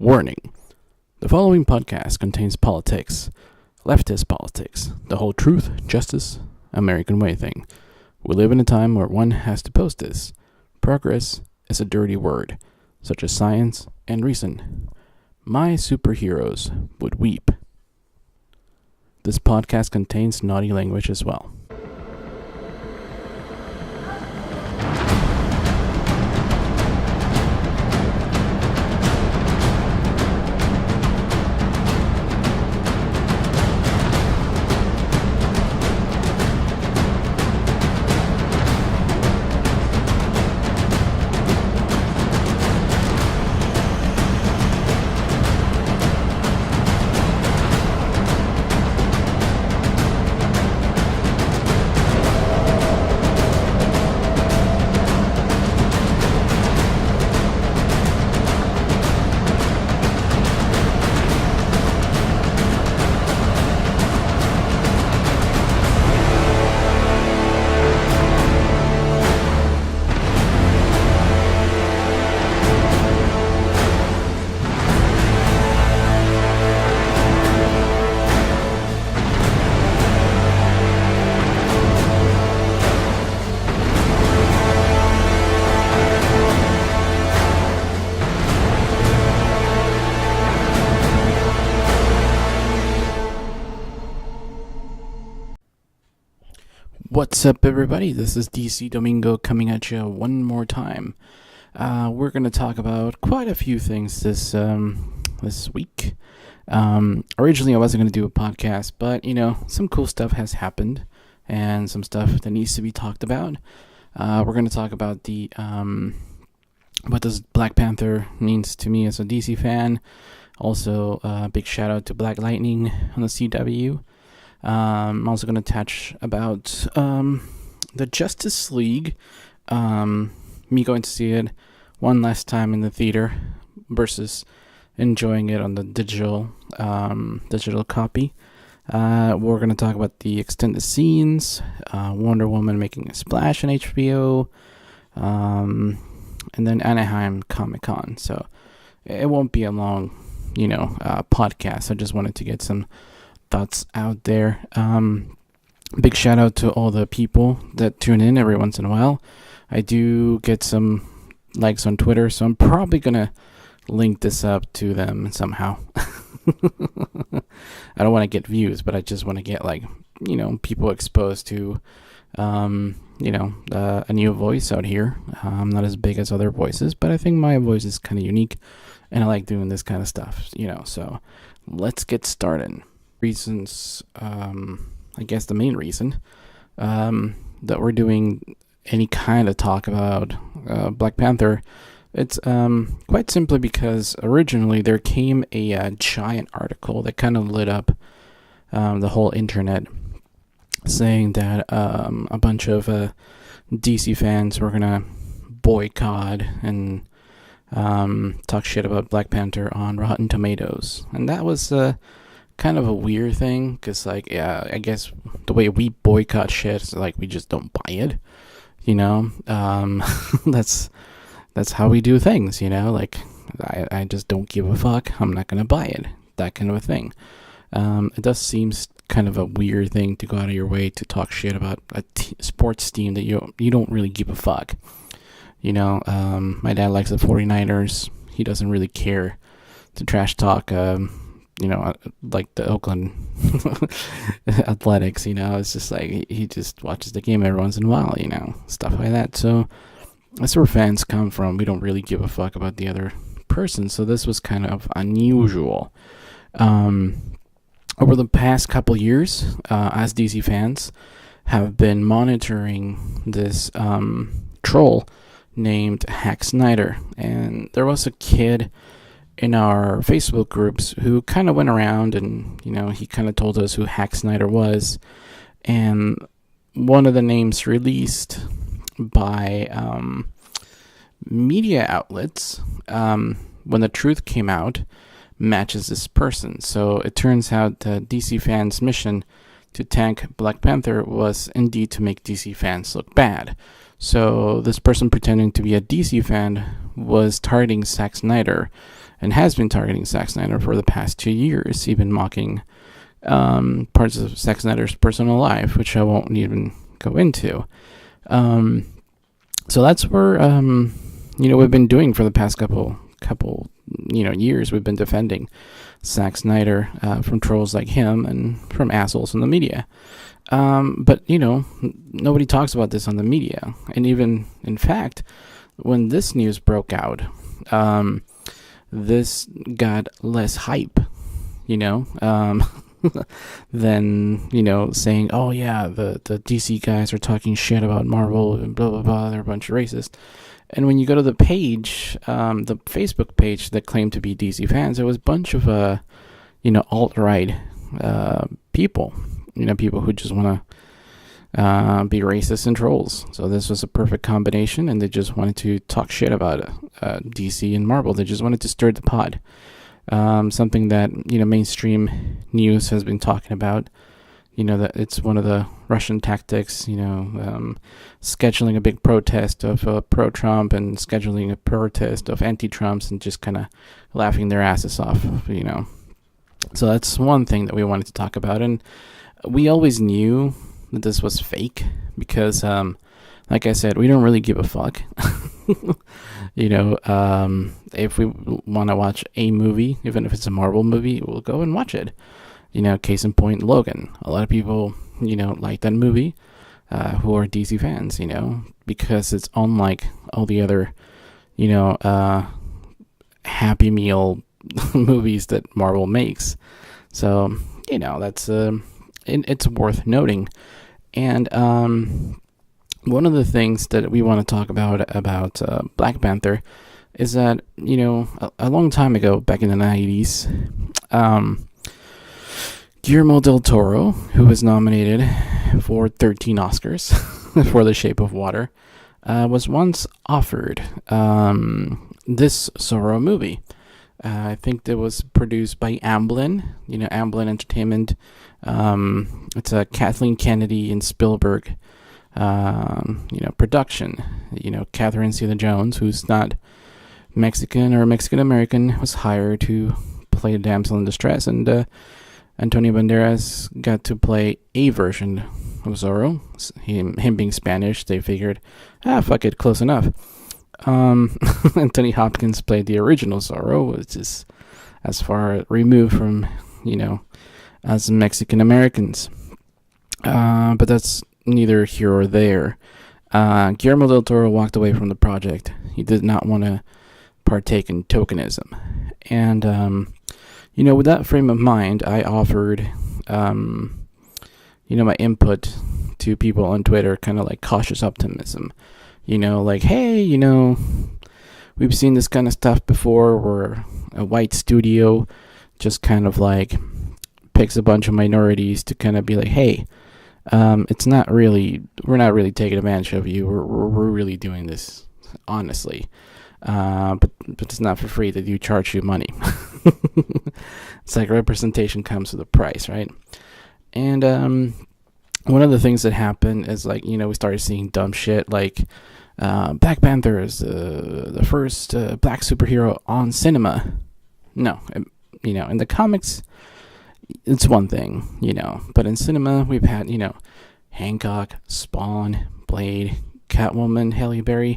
Warning. The following podcast contains politics, leftist politics, the whole truth, justice, American way thing. We live in a time where one has to post this. Progress is a dirty word, such as science and reason. My superheroes would weep. This podcast contains naughty language as well. What's up, everybody? This is DC Domingo coming at you one more time. We're going to talk about quite a few things this week. Originally, I wasn't going to do a podcast, but, some cool stuff has happened and some stuff that needs to be talked about. We're going to talk about what does Black Panther means to me as a DC fan. Also, big shout out to Black Lightning on the CW. I'm also going to touch about the Justice League, me going to see it one last time in the theater versus enjoying it on the digital copy. We're going to talk about the extended scenes, Wonder Woman making a splash on HBO, and then Anaheim Comic Con. So it won't be a long, podcast. I just wanted to get some thoughts out there. Big shout out to all the people that tune in every once in a while. I do get some likes on Twitter, so I'm probably gonna link this up to them somehow. I don't want to get views, but I just want to get people exposed to a new voice out here. I'm not as big as other voices, but I think my voice is kind of unique, and I like doing this kind of stuff. So let's get started. Reasons, I guess the main reason that we're doing any kind of talk about Black Panther, it's quite simply because originally there came a giant article that kind of lit up the whole internet, saying that a bunch of DC fans were gonna boycott and talk shit about Black Panther on Rotten Tomatoes, and that was kind of a weird thing, because I guess the way we boycott shit is we just don't buy it, that's how we do things, I just don't give a fuck, I'm not gonna buy it, that kind of a thing. It does seem kind of a weird thing to go out of your way to talk shit about a sports team that you don't really give a fuck. My dad likes the 49ers. He doesn't really care to trash talk like the Oakland Athletics, it's just he just watches the game every once in a while, stuff like that. So that's where fans come from. We don't really give a fuck about the other person, so this was kind of unusual. Over the past couple years, as DC fans have been monitoring this troll named Zack Snyder, and there was a kid in our Facebook groups who kind of went around and, he kind of told us who Zack Snyder was. And one of the names released by media outlets, when the truth came out, matches this person. So it turns out the DC fans' mission to tank Black Panther was indeed to make DC fans look bad. So this person pretending to be a DC fan was targeting Zack Snyder, and has been targeting Zack Snyder for the past 2 years, even mocking parts of Zack Snyder's personal life, which I won't even go into. So that's where we've been doing for the past couple years. We've been defending Zack Snyder from trolls like him and from assholes in the media. But nobody talks about this on the media, and even in fact, when this news broke out, this got less hype, than saying, oh yeah, the DC guys are talking shit about Marvel and blah blah blah, they're a bunch of racists. And when you go to the page, the Facebook page that claimed to be DC fans, it was a bunch of alt-right people, people who just want to be racist and trolls. So this was a perfect combination, and they just wanted to talk shit about DC and Marvel. They just wanted to stir the pot. Something that mainstream news has been talking about. That it's one of the Russian tactics. Scheduling a big protest of pro-Trump and scheduling a protest of anti-Trumps, and just kind of laughing their asses off. So that's one thing that we wanted to talk about, and we always knew that this was fake because, like I said, we don't really give a fuck. If we want to watch a movie, even if it's a Marvel movie, we'll go and watch it. Case in point, Logan. A lot of people, like that movie, who are DC fans, because it's unlike all the other, Happy Meal movies that Marvel makes. So, that's, it's worth noting. And, one of the things that we want to talk about Black Panther is that, a long time ago, back in the 90s, Guillermo del Toro, who was nominated for 13 Oscars for The Shape of Water, was once offered this Zorro movie. I think it was produced by Amblin, Amblin Entertainment. It's a Kathleen Kennedy and Spielberg production. Catherine Zeta-Jones, who's not Mexican or Mexican-American, was hired to play a damsel in distress, and Antonio Banderas got to play a version of Zorro. Him being Spanish, they figured, fuck it, close enough. Anthony Hopkins played the original Zorro, which is as far removed from, as Mexican-Americans. But that's neither here or there. Guillermo del Toro walked away from the project. He did not want to partake in tokenism. And, with that frame of mind, I offered, my input to people on Twitter, kind of like cautious optimism. Hey, we've seen this kind of stuff before where a white studio just kind of like picks a bunch of minorities to kind of be like, hey, we're not really taking advantage of you. We're really doing this honestly. But it's not for free that you charge you money. It's like representation comes with a price, right? And one of the things that happened is we started seeing dumb shit like Black Panther is the first black superhero on cinema. No, in the comics, it's one thing, but in cinema, we've had, Hancock, Spawn, Blade, Catwoman, Halle Berry,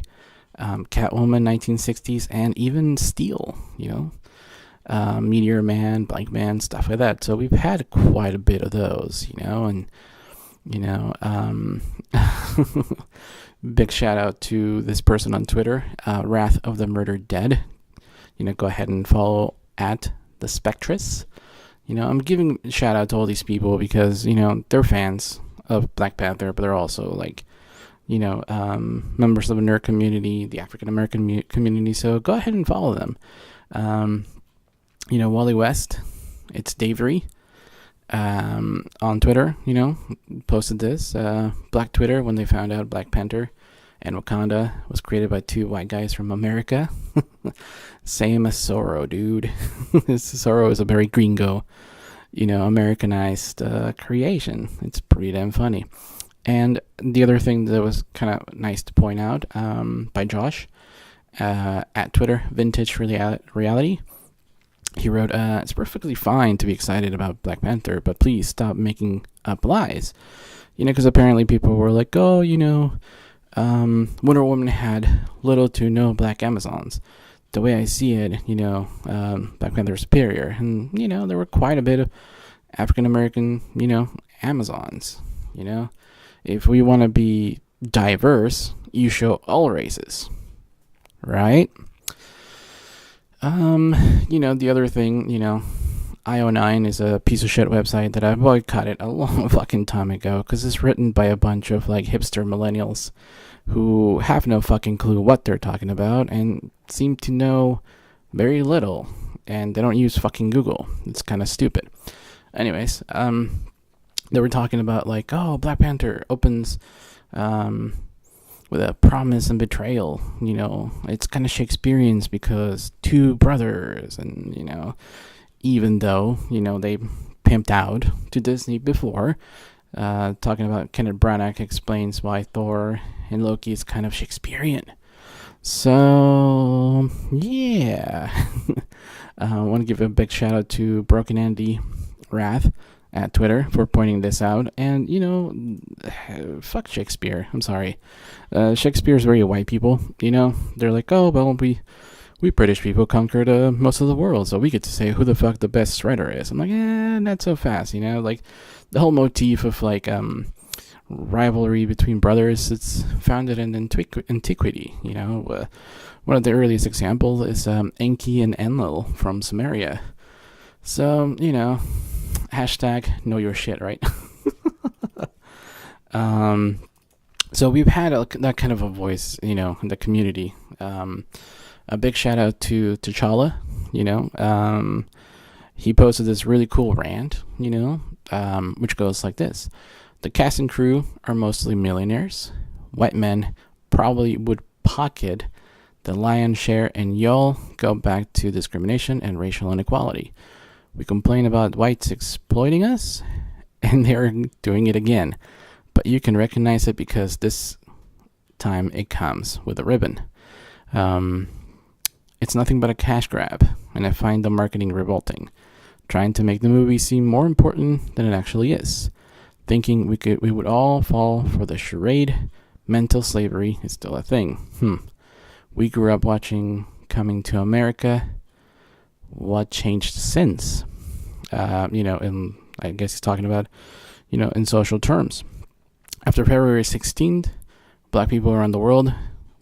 Catwoman 1960s, and even Steel, Meteor Man, Blank Man, stuff like that. So we've had quite a bit of those, and, big shout out to this person on Twitter, Wrath of the Murdered Dead. Go ahead and follow at the Spectress. I'm giving a shout out to all these people because, they're fans of Black Panther, but they're also members of the nerd community, the African American community. So go ahead and follow them. Wally West, it's Davery, on Twitter, posted this, Black Twitter, when they found out Black Panther and Wakanda was created by two white guys from America. Same as Zorro, dude. Zorro is a very gringo, Americanized creation. It's pretty damn funny. And the other thing that was kind of nice to point out by Josh at Twitter, Vintage Reality, he wrote, it's perfectly fine to be excited about Black Panther, but please stop making up lies. Because apparently people were like, oh, Wonder Woman had little to no black Amazons. The way I see it, Black Panther is superior. And, there were quite a bit of African American, Amazons. If we want to be diverse, you show all races, right? The other thing, IO9 is a piece of shit website that I boycotted a long fucking time ago because it's written by a bunch of like hipster millennials who have no fucking clue what they're talking about and seem to know very little, and they don't use fucking Google. It's kind of stupid. Anyways, they were talking about like, oh, Black Panther opens with a promise and betrayal. It's kind of Shakespearean because two brothers, and even though they pimped out to Disney before, talking about Kenneth Branagh explains why Thor and Loki is kind of Shakespearean. So yeah, I want to give a big shout out to Broken Andy Wrath at Twitter for pointing this out. And fuck Shakespeare. I'm sorry. Shakespeare's very white people. They're like, oh well, we British people conquered most of the world, so we get to say who the fuck the best writer is. I'm like, not so fast. Like the whole motif of like rivalry between brothers, it's founded in antiquity. One of the earliest examples is Enki and Enlil from Sumeria. So hashtag know your shit, right? So we've had that kind of a voice, in the community. A big shout out to T'Challa. He posted this really cool rant, which goes like this. The cast and crew are mostly millionaires. White men probably would pocket the lion's share, and y'all go back to discrimination and racial inequality. We complain about whites exploiting us, and they're doing it again. But you can recognize it because this time it comes with a ribbon. It's nothing but a cash grab, and I find the marketing revolting. Trying to make the movie seem more important than it actually is. Thinking we would all fall for the charade. Mental slavery is still a thing. We grew up watching Coming to America. What changed since? And I guess he's talking about, in social terms. After February 16th, black people around the world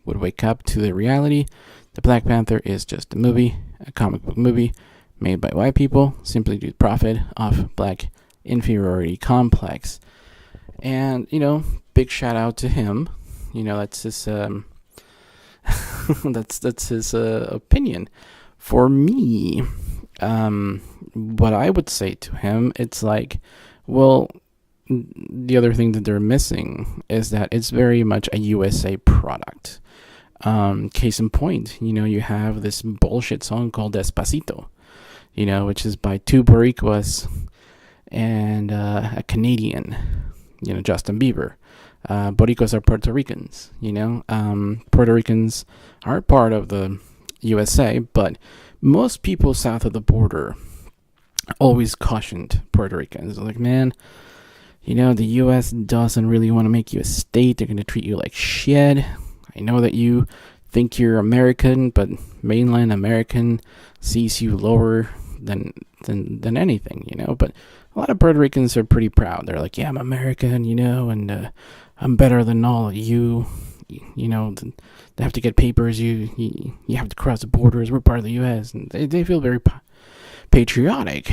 would wake up to the reality that Black Panther is just a movie, a comic book movie made by white people simply to profit off black inferiority complex. And, big shout out to him. That's his that's his opinion. For me, what I would say to him, it's like, well, the other thing that they're missing is that it's very much a USA product. Case in point, you have this bullshit song called Despacito, which is by two Boricuas and a Canadian, Justin Bieber. Boricuas are Puerto Ricans, Puerto Ricans aren't part of the USA, but most people south of the border always cautioned Puerto Ricans. Like, man, the US doesn't really want to make you a state. They're going to treat you like shit. I know that you think you're American, but mainland American sees you lower than anything, But a lot of Puerto Ricans are pretty proud. They're like, yeah, I'm American, and I'm better than all of you. They have to get papers. You have to cross the borders. We're part of the U.S. And they feel very patriotic.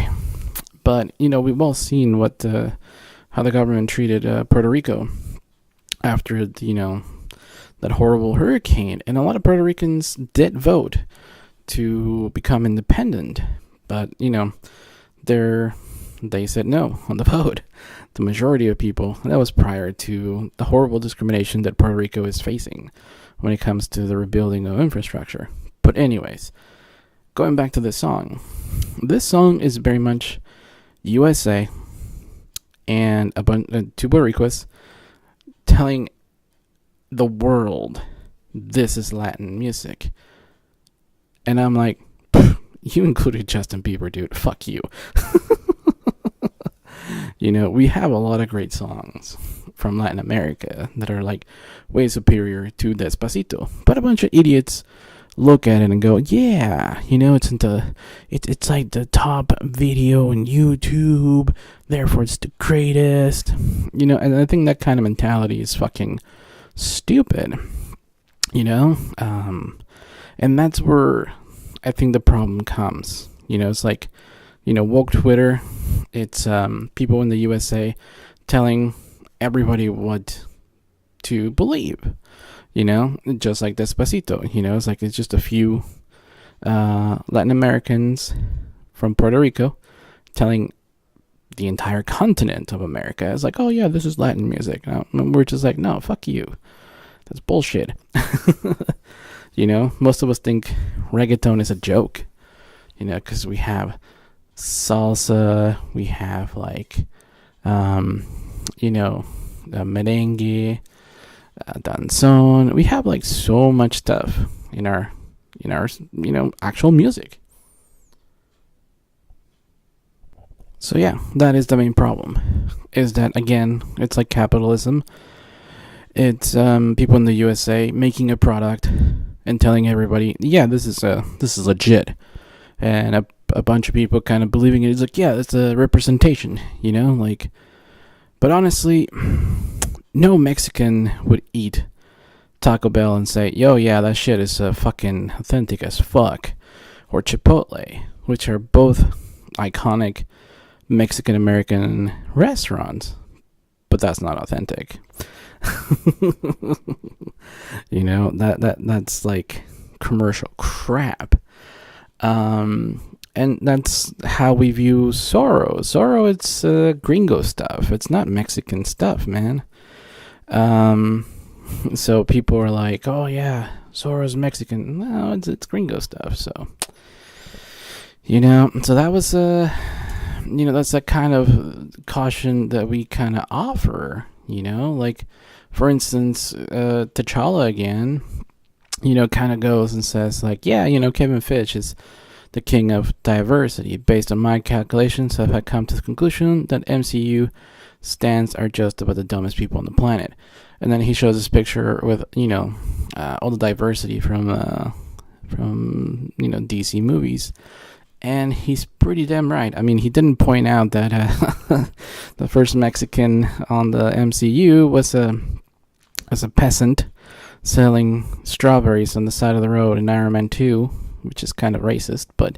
But we've all seen what how the government treated Puerto Rico after that horrible hurricane, and a lot of Puerto Ricans did vote to become independent, but they said no on the vote. The majority of people, that was prior to the horrible discrimination that Puerto Rico is facing when it comes to the rebuilding of infrastructure. But anyways, going back to this song is very much USA and two Boricuas telling the world this is Latin music. And I'm like, you included Justin Bieber, dude. Fuck you. We have a lot of great songs from Latin America that are like way superior to Despacito. But a bunch of idiots look at it and go, yeah, it's like the top video on YouTube, therefore it's the greatest. And I think that kind of mentality is fucking stupid. And that's where I think the problem comes. It's like, woke Twitter. It's people in the USA telling everybody what to believe. Just like Despacito. It's like it's just a few Latin Americans from Puerto Rico telling the entire continent of America. It's like, oh yeah, this is Latin music. And we're just like, no, fuck you. That's bullshit. Most of us think reggaeton is a joke. Because we have salsa, we have like, merengue, danzón. We have like so much stuff in our actual music. So yeah, that is the main problem. Is that again, it's like capitalism. It's people in the USA making a product and telling everybody, yeah, this is legit, and a bunch of people kind of believing it. It's like, yeah, it's a representation, but honestly, no Mexican would eat Taco Bell and say, yo, yeah, that shit is fucking authentic as fuck, or Chipotle, which are both iconic Mexican American restaurants, but that's not authentic. That's like commercial crap. And that's how we view Zorro. Zorro, it's gringo stuff. It's not Mexican stuff, man. So people are like, oh yeah, Zorro's Mexican. No, it's gringo stuff. So, so that was that's a kind of caution that we kind of offer. Like, for instance, T'Challa again, kind of goes and says like, yeah, Kevin Feige is the king of diversity. Based on my calculations, I've come to the conclusion that MCU stands are just about the dumbest people on the planet. And then he shows this picture with, all the diversity from DC movies. And he's pretty damn right. I mean, he didn't point out that the first Mexican on the MCU was a peasant selling strawberries on the side of the road in Iron Man 2, which is kind of racist, but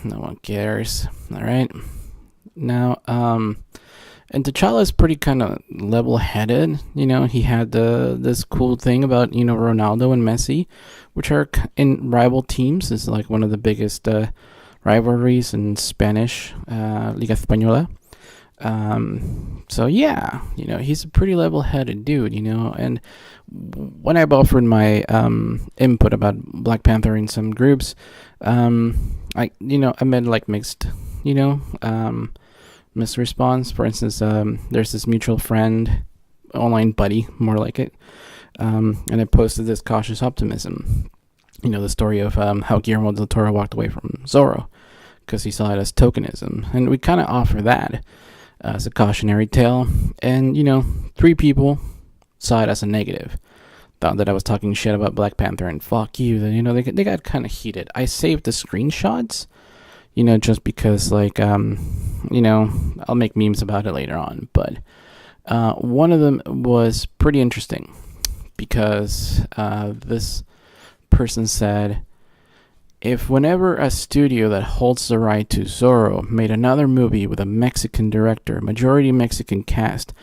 no one cares. All right. Now, and T'Challa is pretty kind of level-headed. He had this cool thing about, Ronaldo and Messi, which are in rival teams. It's like one of the biggest rivalries in Spanish, Liga Española. So yeah, he's a pretty level-headed dude, and when I've offered my input about Black Panther in some groups, I made like mixed response. For instance, there's this mutual friend, online buddy, more like it, and I posted this cautious optimism, the story of how Guillermo del Toro walked away from Zorro because he saw it as tokenism, and we kind of offer that as a cautionary tale, and 3 people saw it as a negative, thought that I was talking shit about Black Panther, and fuck you. They got kind of heated. I saved the screenshots, just because like I'll make memes about it later on, but one of them was pretty interesting because this person said, if whenever a studio that holds the right to Zorro made another movie with a Mexican director, majority Mexican cast,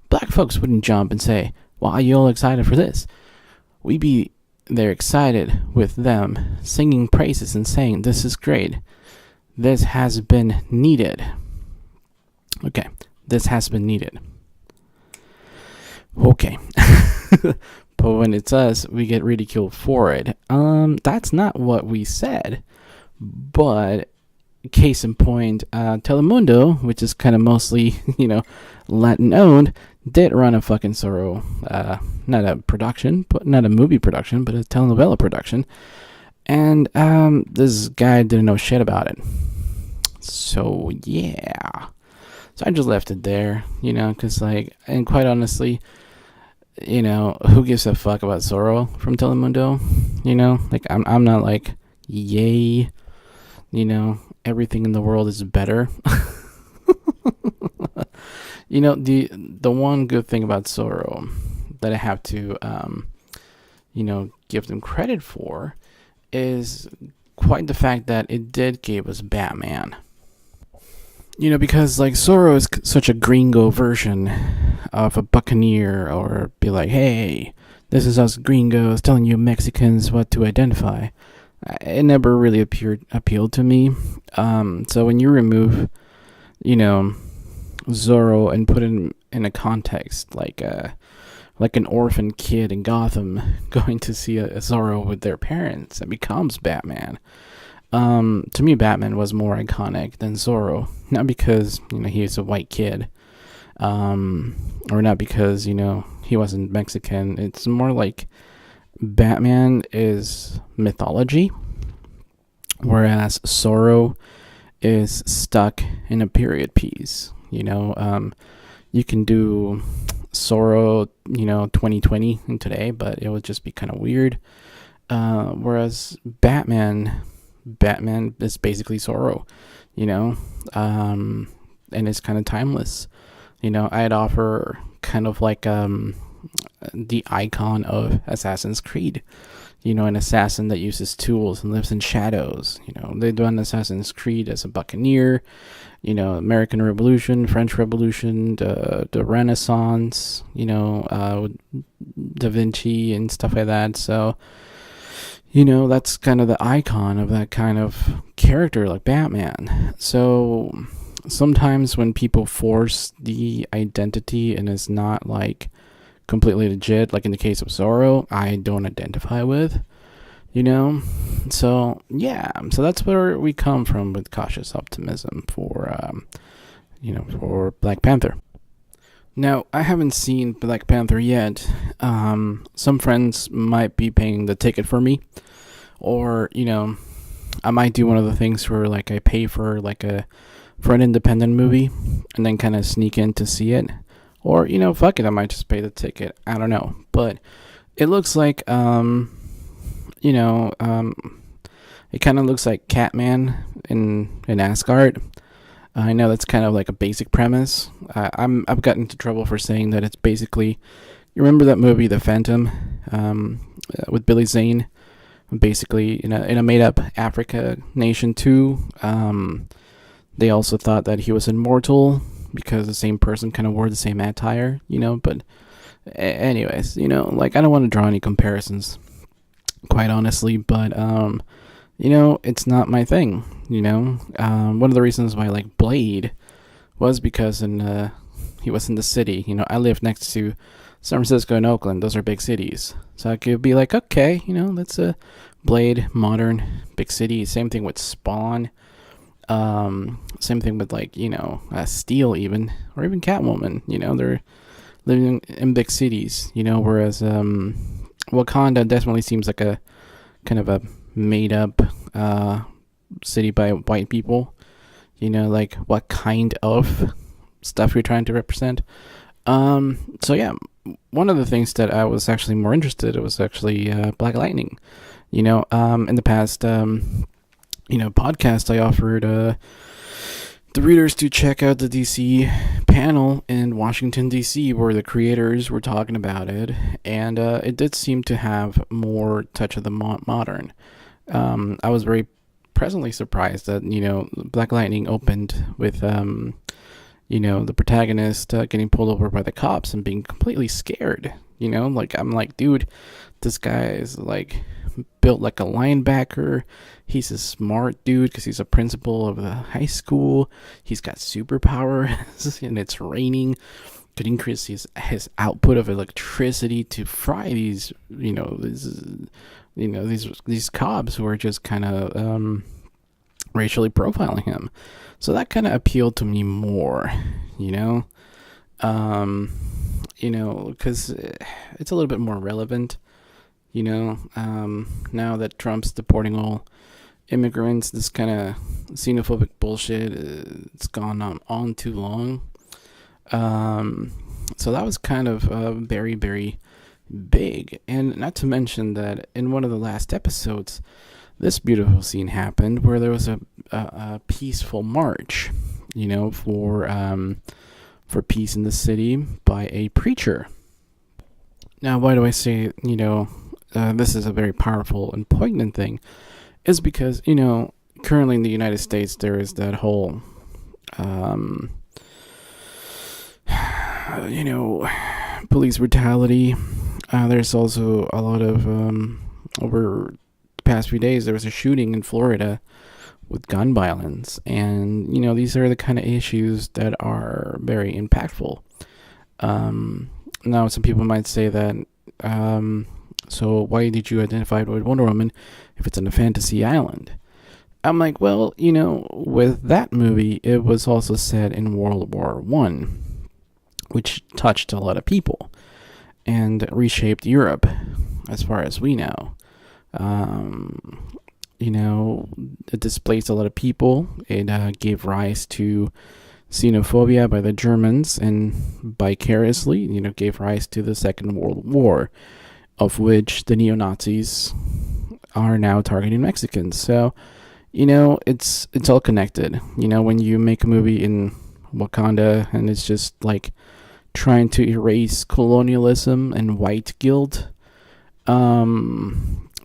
black folks wouldn't jump and say, why are you all excited for this? We'd be there excited with them, singing praises and saying, this is great. This has been needed. Okay, this has been needed. Okay. But when it's us, we get ridiculed for it. That's not what we said. But case in point, Telemundo, which is kind of mostly, Latin owned, did run a fucking Zorro, not a production, but not a movie production, but a telenovela production. And this guy didn't know shit about it. So, yeah. So I just left it there, because, and quite honestly, who gives a fuck about Zorro from Telemundo? I'm not like, yay, everything in the world is better. The one good thing about Zorro that I have to, give them credit for is quite the fact that it did give us Batman. Because Zorro is such a gringo version of a buccaneer, or be like, hey, this is us gringos telling you Mexicans what to identify. It never really appealed to me. So when you remove, Zorro and put him in a context like an orphan kid in Gotham going to see a Zorro with their parents and becomes Batman. To me, Batman was more iconic than Zorro. Not because, he's a white kid. Or not because, he wasn't Mexican. It's more like Batman is mythology, whereas Zorro is stuck in a period piece. You can do Zorro, 2020 and today, but it would just be kind of weird. Whereas Batman is basically Zorro, and it's kind of timeless. I'd offer kind of like the icon of Assassin's Creed, an assassin that uses tools and lives in shadows. They do an Assassin's Creed as a buccaneer, American Revolution, French Revolution, the Renaissance, Da Vinci and stuff like that. So, that's kind of the icon of that kind of character, like Batman. So sometimes when people force the identity and it's not like completely legit, like in the case of Zorro, I don't identify with, So yeah, so that's where we come from with cautious optimism for Black Panther. Now, I haven't seen Black Panther yet. Some friends might be paying the ticket for me, or I might do one of the things where I pay for an independent movie and then kind of sneak in to see it, or fuck it, I might just pay the ticket. I don't know, but it looks like it kind of looks like Catman in Asgard. I know that's kind of like a basic premise. I've gotten into trouble for saying that it's basically, you remember that movie The Phantom, with Billy Zane, basically in a made up Africa nation too. They also thought that he was immortal because the same person kind of wore the same attire, but anyways, I don't want to draw any comparisons, quite honestly, but it's not my thing. One of the reasons why I like Blade was because he was in the city. I live next to San Francisco and Oakland. Those are big cities, so I could be like, okay, that's a Blade, modern, big city. Same thing with Spawn. Same thing with Steel, even, or even Catwoman. They're living in big cities. Whereas Wakanda definitely seems like a kind of a made up city by white people. What kind of stuff you're trying to represent. So yeah, one of the things that I was actually more interested in was actually Black Lightning. In the past podcast, I offered the readers to check out the DC panel in Washington, DC, where the creators were talking about it, and it did seem to have more touch of the modern. I was very pleasantly surprised that, Black Lightning opened with, the protagonist getting pulled over by the cops and being completely scared. I'm like, dude, this guy is built like a linebacker. He's a smart dude because he's a principal of the high school. He's got superpowers and it's raining. Could increase his output of electricity to fry these these cops who are just kind of racially profiling him. So that kind of appealed to me more, you know? Um, because it's a little bit more relevant, now that Trump's deporting all immigrants, this kind of xenophobic bullshit, it's gone on too long. So that was kind of very, very big. And not to mention that in one of the last episodes, this beautiful scene happened where there was a peaceful march, for peace in the city by a preacher. Now, why do I say, this is a very powerful and poignant thing? Is because, currently in the United States, there is that whole, police brutality. There's also a lot of, over the past few days, there was a shooting in Florida with gun violence. And, these are the kind of issues that are very impactful. Now, some people might say that, so why did you identify with Wonder Woman if it's on a fantasy island? I'm like, well, with that movie, it was also set in World War One, which touched a lot of people and reshaped Europe, as far as we know. It displaced a lot of people. It gave rise to xenophobia by the Germans, and vicariously, gave rise to the Second World War, of which the neo-Nazis are now targeting Mexicans. So, it's all connected. When you make a movie in Wakanda and it's just like trying to erase colonialism and white guilt,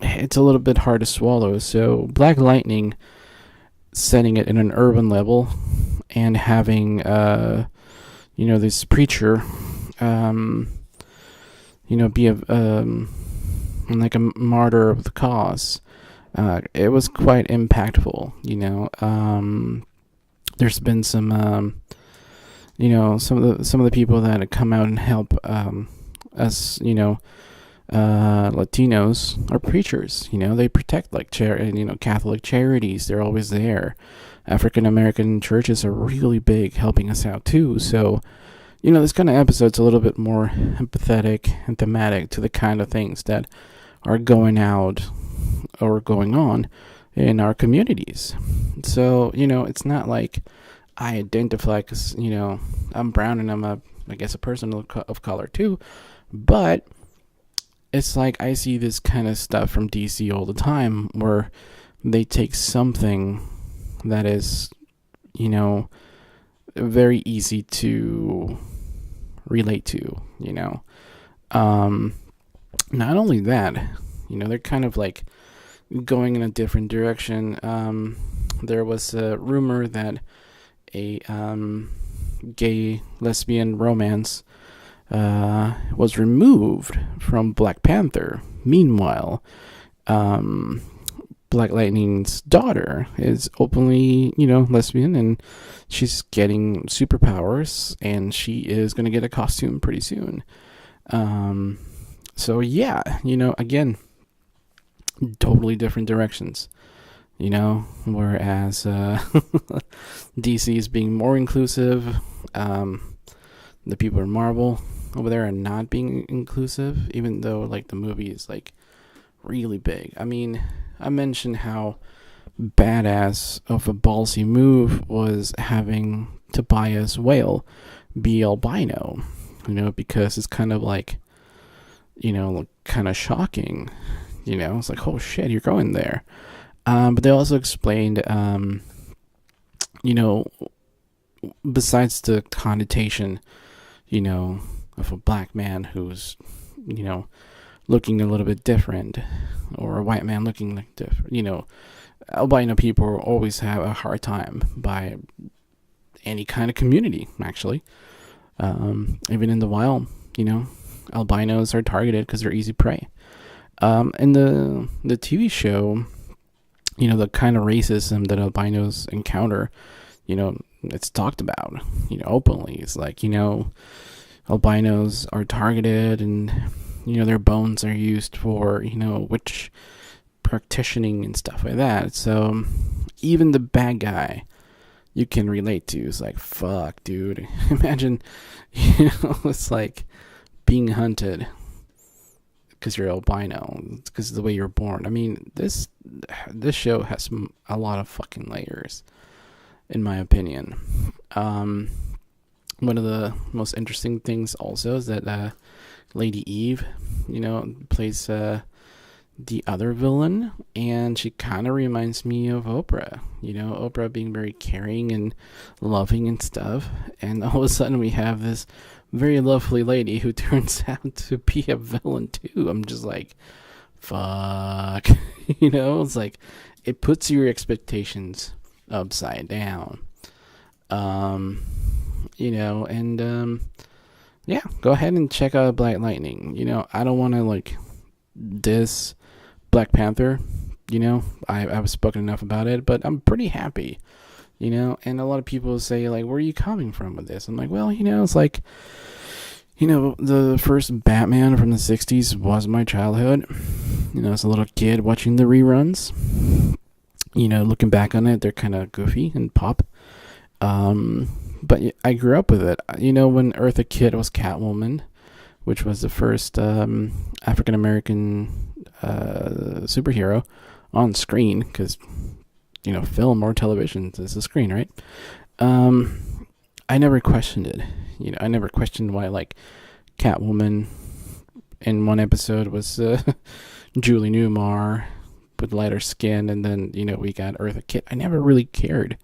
it's a little bit hard to swallow. So Black Lightning, setting it in an urban level and having this preacher be like a martyr of the cause, it was quite impactful. There's been some some of the people that have come out and help us, Latinos are preachers. They protect Catholic charities. They're always there. African American churches are really big, helping us out too. So, this kind of episode's a little bit more empathetic and thematic to the kind of things that are going out or going on in our communities. So, it's not like I identify because, I'm brown and I'm a person of color too. But it's like I see this kind of stuff from DC all the time where they take something that is, very easy to relate to, Not only that, they're kind of like going in a different direction. There was a rumor that a gay lesbian romance was removed from Black Panther. Meanwhile, Black Lightning's daughter is openly, lesbian, and she's getting superpowers, and she is going to get a costume pretty soon. So yeah, again, totally different directions, whereas DC is being more inclusive. The people in Marvel over there are not being inclusive, even though like the movie is like really big. I mean, I mentioned how badass of a ballsy move was having Tobias Whale be albino, because it's kind of like, kind of shocking, it's like, oh shit, you're going there. But they also explained, besides the connotation, of a black man who's, looking a little bit different, or a white man looking like different, albino people always have a hard time by any kind of community, actually. Even in the wild, albinos are targeted because they're easy prey. In the TV show, the kind of racism that albinos encounter, it's talked about, openly. It's like, albinos are targeted, and, their bones are used for, witch practicing and stuff like that. So, even the bad guy you can relate to. It's like, fuck, dude. Imagine, it's like being hunted because you're albino, because of the way you're born. I mean, this show has a lot of fucking layers, in my opinion. One of the most interesting things also is that Lady Eve, plays the other villain, and she kind of reminds me of Oprah. Oprah being very caring and loving and stuff, and all of a sudden we have this very lovely lady who turns out to be a villain too. I'm just like, fuck. It's like, it puts your expectations upside down. Yeah, go ahead and check out Black Lightning. I don't want to like diss Black Panther. I've spoken enough about it, but I'm pretty happy. And a lot of people say like, where are you coming from with this? I'm like, well, it's like, the first Batman from the 60s was my childhood. As a little kid watching the reruns, looking back on it, they're kind of goofy and pop. But I grew up with it. When Eartha Kitt was Catwoman, which was the first African-American superhero on screen, because, film or television is a screen, right? I never questioned it. I never questioned why, like, Catwoman in one episode was Julie Newmar with lighter skin, and then, we got Eartha Kitt. I never really cared.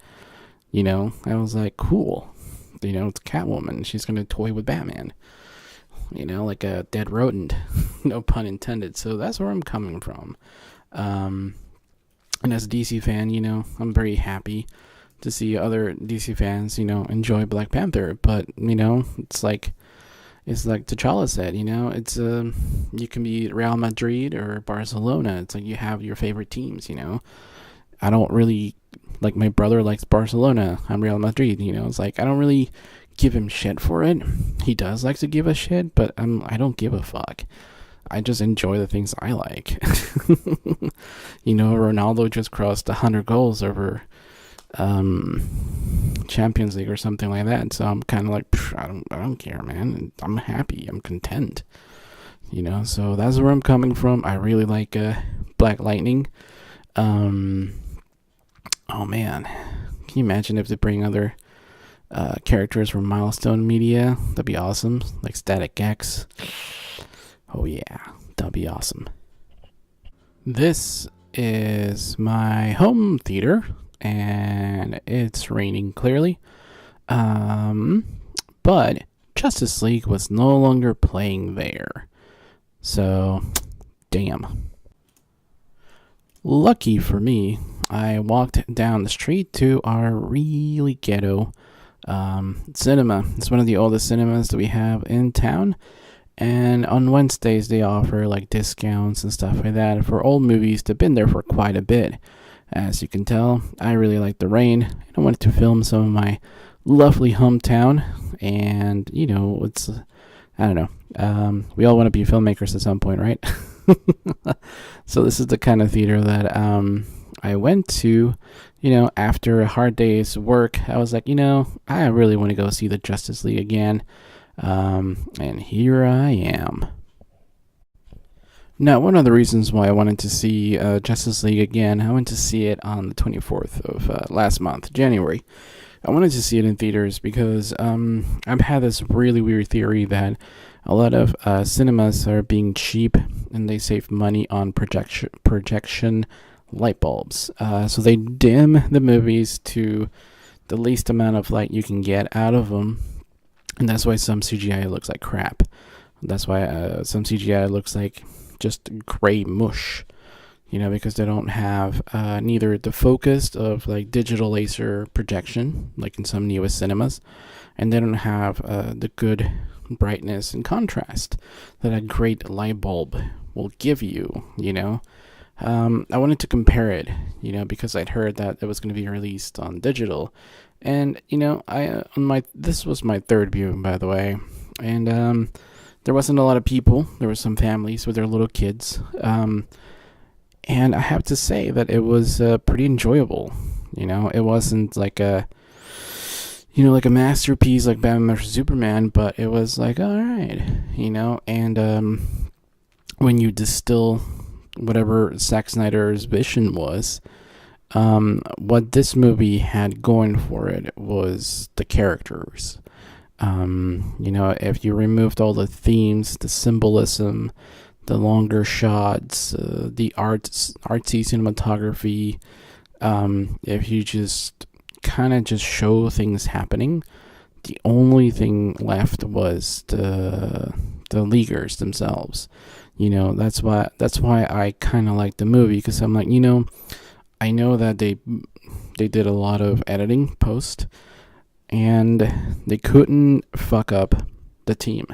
I was like, cool. It's Catwoman. She's going to toy with Batman. Like a dead rodent. No pun intended. So that's where I'm coming from. And as a DC fan, I'm very happy to see other DC fans, enjoy Black Panther. But, it's like T'Challa said, it's you can be Real Madrid or Barcelona. It's like you have your favorite teams, I don't really, like, my brother likes Barcelona. I'm Real Madrid, It's like, I don't really give him shit for it. He does like to give a shit, but I don't give a fuck. I just enjoy the things I like. Ronaldo just crossed 100 goals over Champions League or something like that. So I'm kind of like, I don't care, man. I'm happy. I'm content. So that's where I'm coming from. I really like Black Lightning. Oh man, can you imagine if they bring other characters from Milestone Media? That'd be awesome. Like Static X. Oh yeah, that'd be awesome. This is my home theater, and it's raining clearly. But Justice League was no longer playing there. So, damn. Lucky for me, I walked down the street to our really ghetto cinema. It's one of the oldest cinemas that we have in town. And on Wednesdays, they offer like discounts and stuff like that for old movies that have been there for quite a bit. As you can tell, I really like the rain. And I wanted to film some of my lovely hometown. And, it's, I don't know. We all want to be filmmakers at some point, right? So this is the kind of theater that I went to, after a hard day's work. I was like, I really want to go see the Justice League again. And here I am. Now, one of the reasons why I wanted to see Justice League again, I went to see it on the 24th of last month, January. I wanted to see it in theaters because I've had this really weird theory that a lot of cinemas are being cheap and they save money on projection light bulbs. So they dim the movies to the least amount of light you can get out of them. And that's why some CGI looks like crap. That's why some CGI looks like just gray mush. Because they don't have neither the focus of like digital laser projection, like in some newest cinemas, and they don't have the good brightness and contrast that a great light bulb will give you. I wanted to compare it, because I'd heard that it was going to be released on digital, and this was my third viewing, by the way, and there wasn't a lot of people. There were some families with their little kids. And I have to say that it was pretty enjoyable. It wasn't like a like a masterpiece like Batman vs Superman, but it was like all right, and when you distill whatever Zack Snyder's vision was, what this movie had going for it was the characters. If you removed all the themes, the symbolism, the longer shots, the artsy cinematography, if you just kind of just show things happening, the only thing left was the leaguers themselves. That's why I kind of like the movie, because I'm like, I know that they did a lot of editing post, and they couldn't fuck up the team.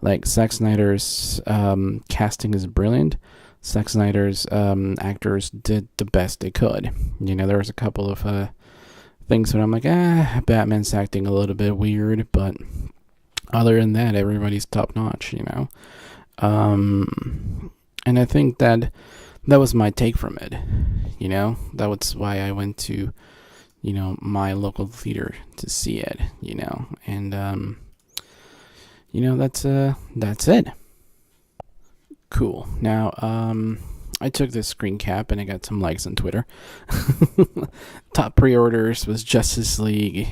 Like, Zack Snyder's casting is brilliant. Zack Snyder's actors did the best they could. There was a couple of things that I'm like, Batman's acting a little bit weird, but other than that, everybody's top notch. And I think that was my take from it. That was why I went to my local theater to see it. And that's it. Cool. Now, I took this screen cap and I got some likes on Twitter. Top pre-orders was Justice League.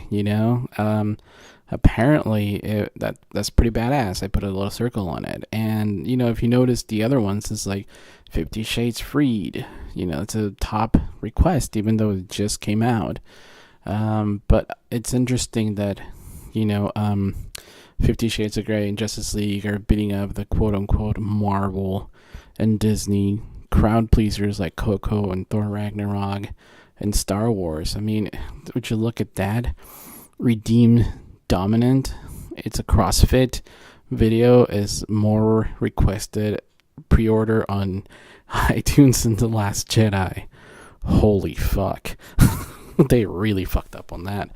Apparently that's pretty badass. I put a little circle on it, and if you notice, the other ones is like 50 Shades Freed. It's a top request, even though it just came out. But it's interesting that 50 Shades of Grey and Justice League are beating up the quote-unquote Marvel and Disney crowd pleasers like Coco and Thor Ragnarok and Star Wars. I mean, would you look at that? Redeem Dominant. It's a CrossFit video, is more requested pre-order on iTunes than The Last Jedi. Holy fuck. They really fucked up on that.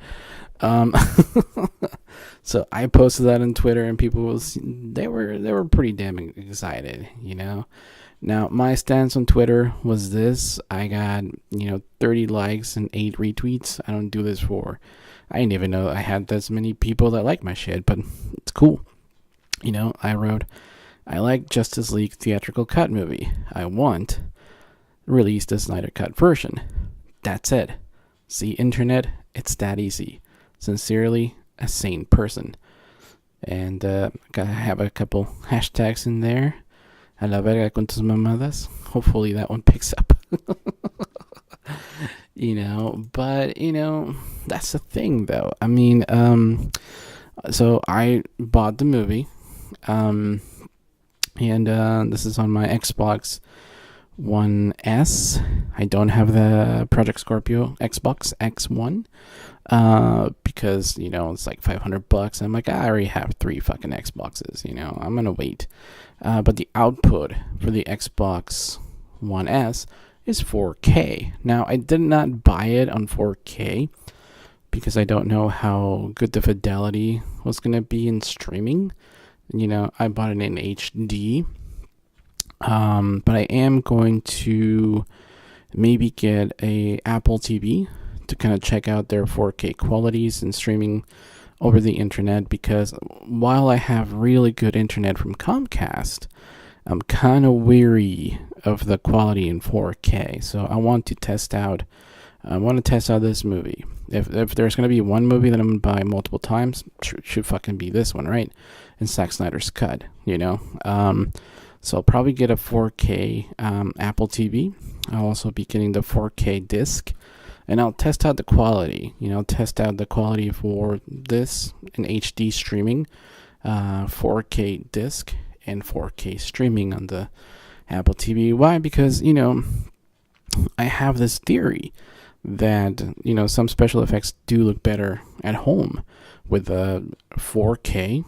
So I posted that on Twitter, and people they were pretty damn excited. Now my stance on Twitter was this: I got 30 likes and 8 retweets. I don't do this for. I didn't even know I had this many people that like my shit, but it's cool. I wrote, I like Justice League theatrical cut movie. I want release the Snyder cut version. That's it. See, internet, it's that easy. Sincerely, a sane person. And gotta have a couple hashtags in there. A la verga con tus mamadas. Hopefully that one picks up. But that's the thing though. I mean, so I bought the movie, and this is on my Xbox One S. I don't have the Project Scorpio Xbox X1, because it's like $500. I'm like, I already have 3 fucking Xboxes. I'm gonna wait. But the output for the Xbox One S is 4K. Now, I did not buy it on 4K because I don't know how good the fidelity was going to be in streaming. I bought it in HD. But I am going to maybe get a Apple TV to kind of check out their 4K qualities and streaming over the internet, because while I have really good internet from Comcast, I'm kind of weary of the quality in 4K. So I want to test out this movie. If there's going to be one movie that I'm going to buy multiple times, should fucking be this one, right? And Zack Snyder's cut, So I'll probably get a 4K Apple TV. I'll also be getting the 4K disc. And I'll test out the quality. Test out the quality for this in HD streaming, 4K disc, and 4K streaming on the Apple TV. Why? Because, I have this theory that, some special effects do look better at home with 4K.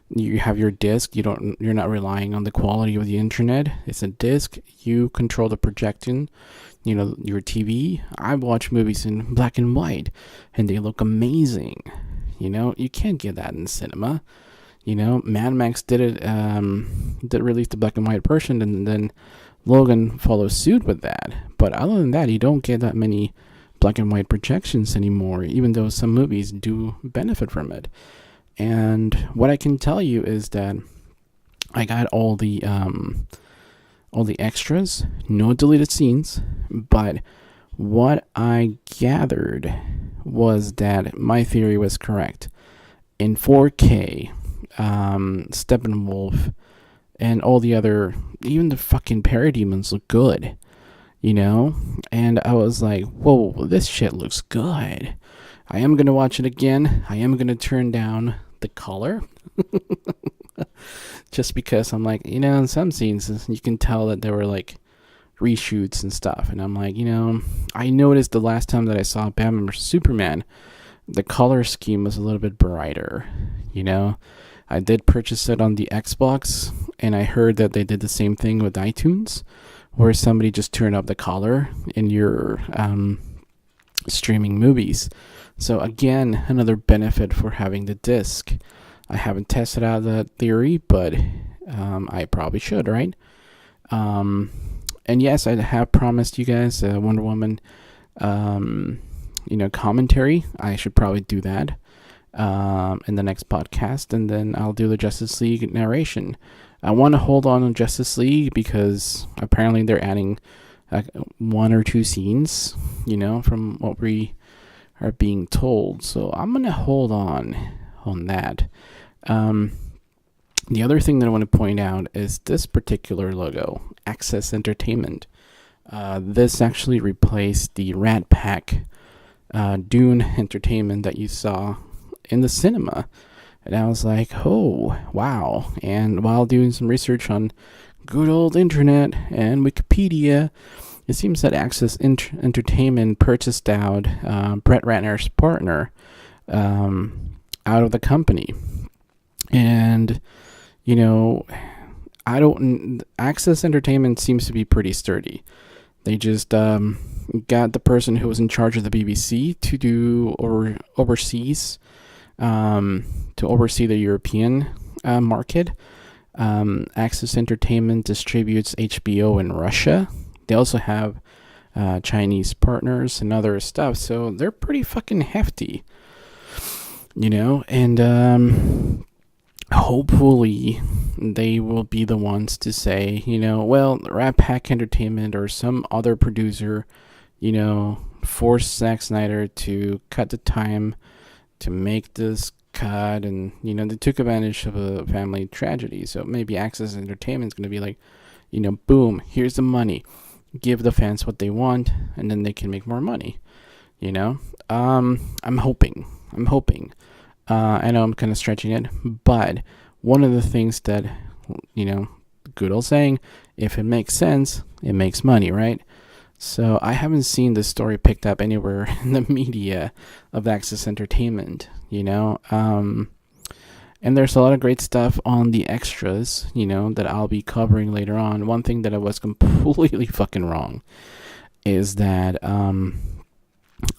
You have your disc. You're not relying on the quality of the internet. It's a disc. You control the projection. Your TV. I watch movies in black and white, and they look amazing. You can't get that in cinema. Mad Max did it. Did release the black and white version, and then Logan follows suit with that. But other than that, you don't get that many black and white projections anymore, even though some movies do benefit from it. And what I can tell you is that I got all the extras, no deleted scenes, but what I gathered was that my theory was correct. In 4K, Steppenwolf and all the other, even the fucking parademons look good, you know? And I was like, whoa, this shit looks good. I am going to watch it again. I am going to turn down the color. Just because I'm like, in some scenes, you can tell that there were like reshoots and stuff. And I'm like, I noticed the last time that I saw Batman vs. Superman, the color scheme was a little bit brighter, I did purchase it on the Xbox, and I heard that they did the same thing with iTunes, where somebody just turned up the color in your streaming movies. So again, another benefit for having the disc. I haven't tested out that theory, but I probably should, right? And yes, I have promised you guys Wonder Woman, commentary. I should probably do that in the next podcast, and then I'll do the Justice League narration. I want to hold on Justice League because apparently they're adding one or two scenes, from what we are being told. So I'm going to hold on that. The other thing that I want to point out is this particular logo, Access Entertainment. This actually replaced the Rat Pack Dune Entertainment that you saw in the cinema. And I was like, oh, wow. And while doing some research on good old internet and Wikipedia, it seems that Access Entertainment purchased out Brett Ratner's partner out of the company. And, Access Entertainment seems to be pretty sturdy. They just got the person who was in charge of the BBC to do overseas, to oversee the European market. Access Entertainment distributes HBO in Russia. They also have Chinese partners and other stuff, so they're pretty fucking hefty, and hopefully they will be the ones to say, Rat Pack Entertainment or some other producer, forced Zack Snyder to cut the time to make this cut, and they took advantage of a family tragedy. So maybe Access Entertainment is going to be like, boom, here's the money, give the fans what they want, and then they can make more money. I'm hoping. I know I'm kind of stretching it, but one of the things that, good old saying, if it makes sense, it makes money, right? So I haven't seen this story picked up anywhere in the media of Access Entertainment, and there's a lot of great stuff on the extras, that I'll be covering later on. One thing that I was completely fucking wrong is that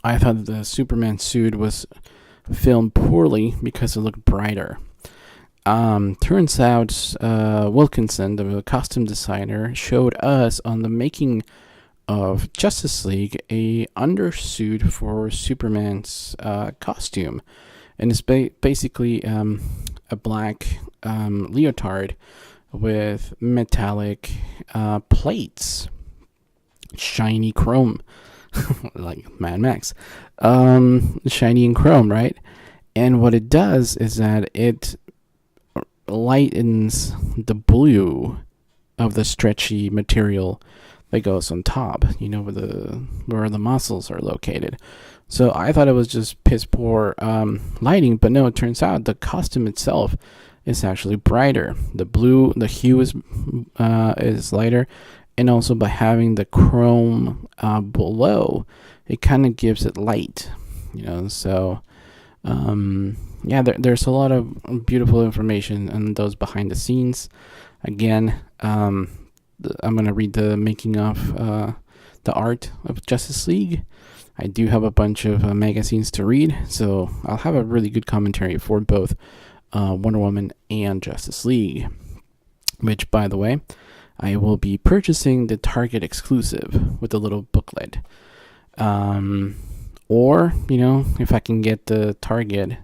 I thought the Superman suit was filmed poorly because it looked brighter. Turns out Wilkinson, the costume designer, showed us on the making of Justice League a undersuit for Superman's costume, and it's basically a black leotard with metallic plates, shiny chrome, like Mad Max, shiny and chrome, right? And what it does is that it lightens the blue of the stretchy material that goes on top, where the muscles are located. So I thought it was just piss poor lighting, but no, it turns out the costume itself is actually brighter. The hue is lighter, and also by having the chrome below, it kind of gives it light, So there's a lot of beautiful information on those behind the scenes. Again, I'm gonna read the making of the art of Justice League. I do have a bunch of magazines to read, so I'll have a really good commentary for both Wonder Woman and Justice League. Which, by the way, I will be purchasing the Target exclusive with the little booklet. Or, if I can get the Target,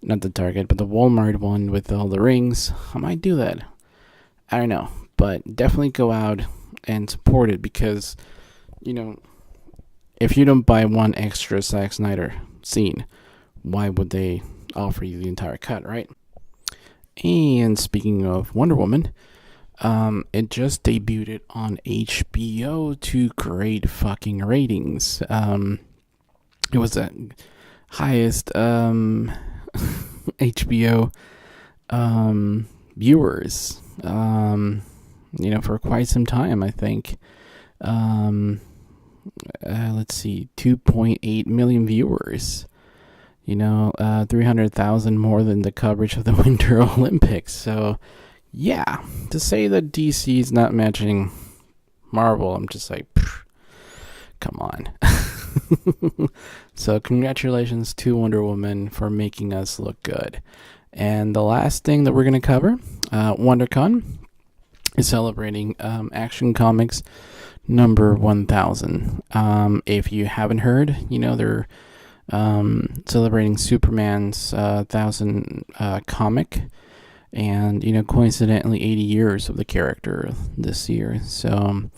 not the Target, but the Walmart one with all the rings, I might do that. I don't know, but definitely go out and support it because, if you don't buy one extra Zack Snyder scene, why would they offer you the entire cut, right? And speaking of Wonder Woman, it just debuted on HBO to great fucking ratings. It was the highest HBO viewers, for quite some time, I think. Let's see, 2.8 million viewers. 300,000 more than the coverage of the Winter Olympics. So, yeah, to say that DC is not matching Marvel, I'm just like, come on. So, congratulations to Wonder Woman for making us look good. And the last thing that we're going to cover, WonderCon is celebrating Action Comics number 1000. If you haven't heard, they're celebrating Superman's 1000 comic, and coincidentally 80 years of the character this year. So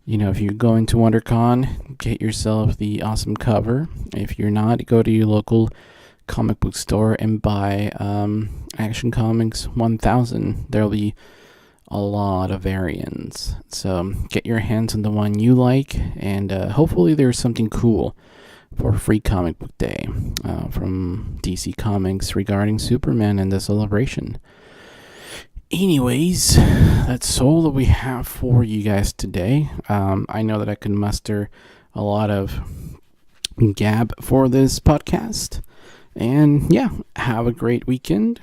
if you're going to WonderCon, get yourself the awesome cover. If you're not, go to your local comic book store and buy Action Comics 1000. There'll be a lot of variants, so get your hands on the one you like, and hopefully there's something cool for Free Comic Book Day from DC Comics regarding Superman and the celebration. Anyways, that's all that we have for you guys today. I know that I can muster a lot of gab for this podcast. And yeah, have a great weekend.